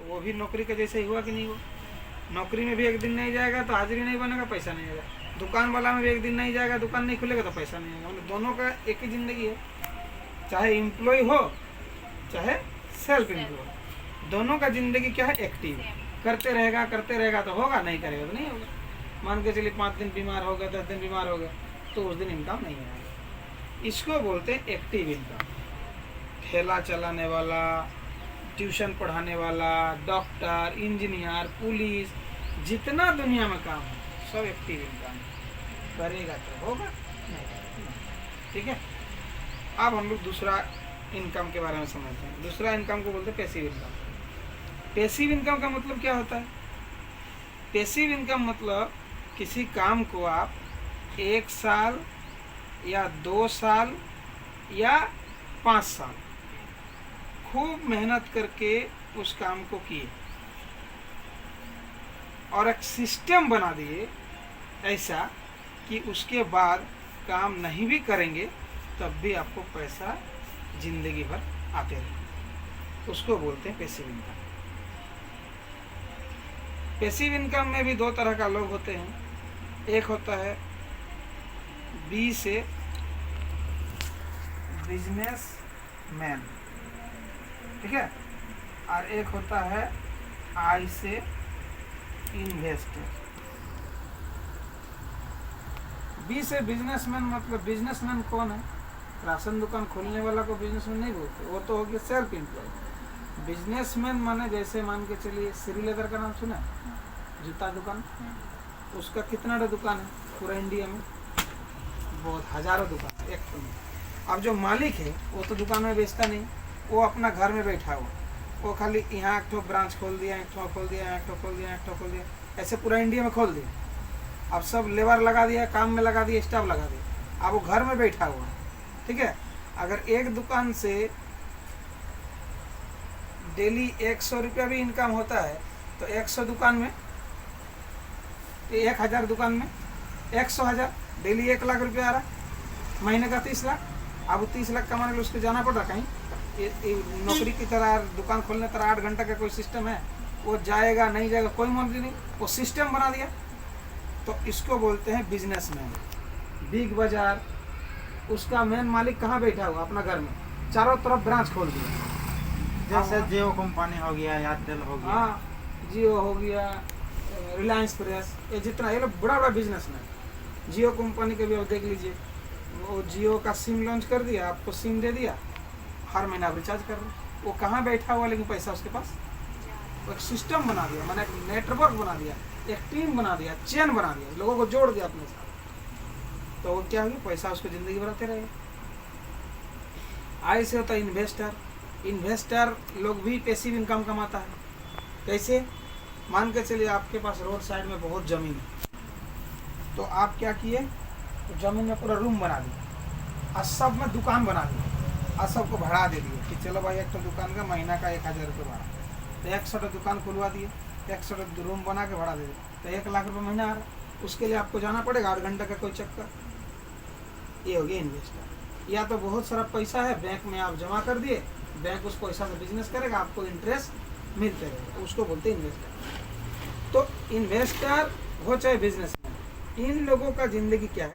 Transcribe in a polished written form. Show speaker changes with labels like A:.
A: वो भी नौकरी का जैसे ही हुआ कि नहीं हुआ। नौकरी में भी एक दिन नहीं जाएगा तो हाजिरी नहीं बनेगा, पैसा नहीं आएगा। दुकान वाला में भी एक दिन नहीं जाएगा, दुकान नहीं खुलेगा तो पैसा नहीं आएगा। मतलब दोनों का एक ही ज़िंदगी है, चाहे एम्प्लॉय हो चाहे सेल्फ एम्प्लॉय, दोनों का ज़िंदगी क्या है, एक्टिव। करते रहेगा तो होगा, नहीं करेगा तो नहीं होगा। मान के चलिए 5 दिन बीमार हो गया, 10 दिन बीमार हो गया, तो उस दिन इनकम नहीं आएगा। इसको बोलते हैं एक्टिव इनकम। ठेला चलाने वाला, ट्यूशन पढ़ाने वाला, डॉक्टर, इंजीनियर, पुलिस, जितना दुनिया में काम है सब एक्टिव इनकम। करेगा तो होगा, नहीं करेगा नहीं। ठीक है। अब हम लोग दूसरा इनकम के बारे में समझते हैं। दूसरा इनकम को बोलते हैं पैसिव इनकम। पैसिव इनकम का मतलब क्या होता है? पैसिव इनकम मतलब किसी काम को आप 1 साल या 2 साल या 5 साल खूब मेहनत करके उस काम को किए और एक सिस्टम बना दिए ऐसा कि उसके बाद काम नहीं भी करेंगे तब भी आपको पैसा जिंदगी भर आते रहे, उसको बोलते हैं पैसिव इनकम। पैसिव इनकम में भी 2 तरह का लोग होते हैं। एक होता है बी से बिजनेस मैन, ठीक है, और एक होता है आई से इन्वेस्टर। बी से बिजनेसमैन मतलब बिजनेसमैन कौन है? राशन दुकान खोलने वाला को बिजनेसमैन नहीं बोलते, वो तो हो गया सेल्फ एम्प्लॉय। बिजनेसमैन माने जैसे मान के चलिए श्री लेदर का नाम सुना है, जूता दुकान, उसका कितना दुकान है पूरा इंडिया में? बहुत हजारों दुकान, एक तो नहीं। अब जो मालिक है वो तो दुकान में बेचता नहीं, वो अपना घर में बैठा हुआ, वो खाली यहाँ एक ठो ब्रांच खोल दिया, एक ठो खोल दिया, एक ठो खोल दिया, एक ठो खोल दिया, ऐसे पूरा इंडिया में खोल दिया। अब सब लेबर लगा दिया, काम में लगा दिया, स्टाफ लगा दिया, अब वो घर में बैठा हुआ है। ठीक है। अगर एक दुकान से डेली 100 रुपया भी इनकम होता है तो 100 दुकान में 1000 दुकान में 100,000, डेली 1 लाख रुपया आ रहा, महीने का 30 लाख। अब 30 लाख कमाने के लिए उसको जाना पड़ रहा कहीं, नौकरी की तरह दुकान खोलने तरह 8 घंटा का कोई सिस्टम है, वो जाएगा नहीं जाएगा कोई मर्जी नहीं, वो सिस्टम बना दिया। तो इसको बोलते हैं बिजनेसमैन। बिग बाजार, उसका मेन मालिक कहाँ बैठा हुआ? अपना घर में, चारों तरफ ब्रांच खोल दिया।
B: जैसे जियो कंपनी हो गया, एयरटेल हो गया,
A: हाँ, जियो हो गया, रिलायंस प्रेस, ये जितना, ये लोग बड़ा बड़ा बिजनेसमैन। जियो कंपनी के भी आप देख लीजिए, वो जियो का सिम लॉन्च कर दिया, आपको सिम दे दिया, हर महीना आप रिचार्ज कर रहे हैं। वो कहाँ बैठा हुआ लेकिन पैसा उसके पास? वो एक सिस्टम बना दिया, मैंने एक नेटवर्क बना दिया, एक टीम बना दिया, चेन बना दिया, लोगों को जोड़ दिया अपने साथ। तो वो क्या होगी? पैसा उसको जिंदगी भर आते रहेगा। आई से होता है इन्वेस्टर। इन्वेस्टर लोग भी पैसिव इनकम कमाता है। कैसे? मान के चलिए आपके पास रोड साइड में बहुत ज़मीन है, तो आप क्या किए, तो ज़मीन में पूरा रूम बना दिया और सब में दुकान बना दिया और सबको भाड़ा दे दिए कि चलो भाई एक तो दुकान का महीना का 1000 रुपये भाड़ा, तो 100 दुकान खुलवा दिए, 100 रूम बना के भाड़ा दे दिए, तो 1 लाख रुपये महीना आ रहा। उसके लिए आपको जाना पड़ेगा 8 घंटे का कोई चक्कर। ये हो गया इन्वेस्टर। या तो बहुत सारा पैसा है बैंक में आप जमा कर दिए, बैंक उस पैसा से बिजनेस करेगा, आपको इंटरेस्ट मिलते रहेगा, उसको बोलते हैं इन्वेस्टर। तो इन्वेस्टर हो चाहे बिजनेसमैन, इन लोगों का जिंदगी क्या है?